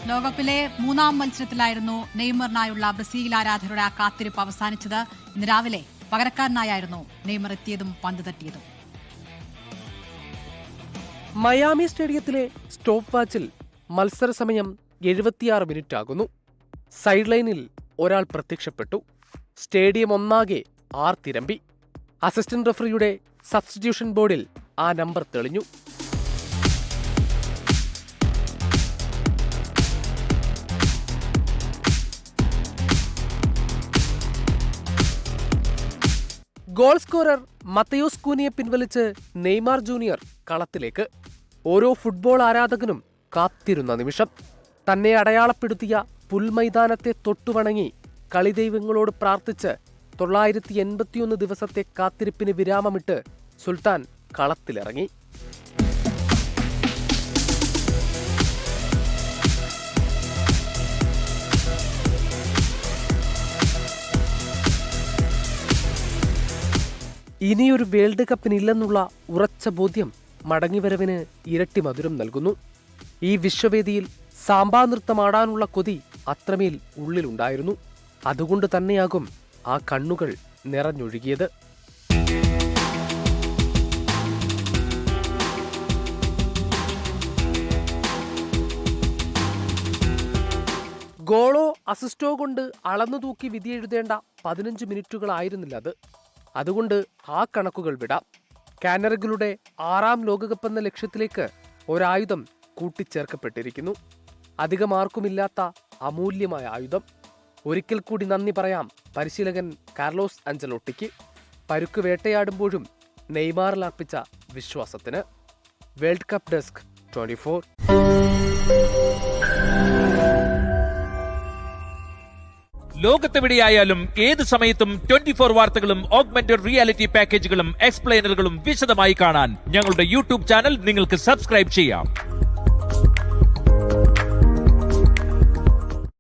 ലോകകപ്പിലെ മൂന്നാം മത്സരത്തിലായിരുന്നു നെയ്മറിനായുള്ള ബ്രസീൽ ആരാധകരുടെ ആ കാത്തിരിപ്പ് അവസാനിച്ചത്. ഇന്ന് രാവിലെ പകരക്കാരനായിരുന്നു നെയ്മർ എത്തിയതും പന്ത് തട്ടിയതും. മയാമി സ്റ്റേഡിയത്തിലെ സ്റ്റോപ്പ് വാച്ചിൽ മത്സര സമയം 76 മിനിറ്റ് ആകുന്നു. സൈഡ് ലൈനിൽ ഒരാൾ പ്രത്യക്ഷപ്പെട്ടു. സ്റ്റേഡിയം ഒന്നാകെ ആർത്തിരമ്പി. അസിസ്റ്റന്റ് റഫറിയുടെ സബ്സ്റ്റിറ്റ്യൂഷൻ ബോർഡിൽ ആ നമ്പർ തെളിഞ്ഞു. ഗോൾ സ്കോറർ മത്തയോസ് കൂനിയെ പിൻവലിച്ച് നെയ്മാർ ജൂനിയർ കളത്തിലേക്ക്. ഓരോ ഫുട്ബോൾ ആരാധകനും കാത്തിരുന്ന നിമിഷം. തന്നെ അടയാളപ്പെടുത്തിയ പുൽമൈതാനത്തെ തൊട്ടുവണങ്ങി കളിദൈവങ്ങളോട് പ്രാർത്ഥിച്ച് 981 ദിവസത്തെ കാത്തിരിപ്പിന് വിരാമമിട്ട് സുൽത്താൻ കളത്തിലിറങ്ങി. ഇനിയൊരു വേൾഡ് കപ്പിനില്ലെന്നുള്ള ഉറച്ച ബോധ്യം മടങ്ങിവരവിന് ഇരട്ടി മധുരം നൽകുന്നു. ഈ വിശ്വവേദിയിൽ സാമ്പാ നൃത്തമാടാനുള്ള കൊതി അത്രമേൽ ഉള്ളിലുണ്ടായിരുന്നു. അതുകൊണ്ട് തന്നെയാകും ആ കണ്ണുകൾ നിറഞ്ഞൊഴുകിയത്. ഗോളോ അസിസ്റ്റോ കൊണ്ട് അളന്നു തൂക്കി വിധിയെഴുതേണ്ട 15 മിനിറ്റുകളായിരുന്നില്ല അത്. അതുകൊണ്ട് ആ കണക്കുകൾ വിടാം. കാനറികളുടെ 6ാം ലോകകപ്പ് എന്ന ലക്ഷ്യത്തിലേക്ക് ഒരായുധം കൂട്ടിച്ചേർക്കപ്പെട്ടിരിക്കുന്നു. അധികമാർക്കുമില്ലാത്ത അമൂല്യമായ ആയുധം. ഒരിക്കൽ കൂടി നന്ദി പറയാം പരിശീലകൻ കാർലോസ് അഞ്ചലോട്ടിക്ക്. പരുക്ക് വേട്ടയാടുമ്പോഴും നെയ്മാറിൽ അർപ്പിച്ച വിശ്വാസത്തിന്. World cup desk 24. ലോകത്തെവിടെയായാലും ഏത് സമയത്തും 24 വാർത്തകളും ഓഗ്മെന്റഡ് റിയാലിറ്റി പാക്കേജുകളും എക്സ്പ്ലെയിനറുകളും വിശദമായി കാണാൻ ഞങ്ങളുടെ യൂട്യൂബ് ചാനൽ നിങ്ങൾക്ക് സബ്സ്ക്രൈബ് ചെയ്യാം.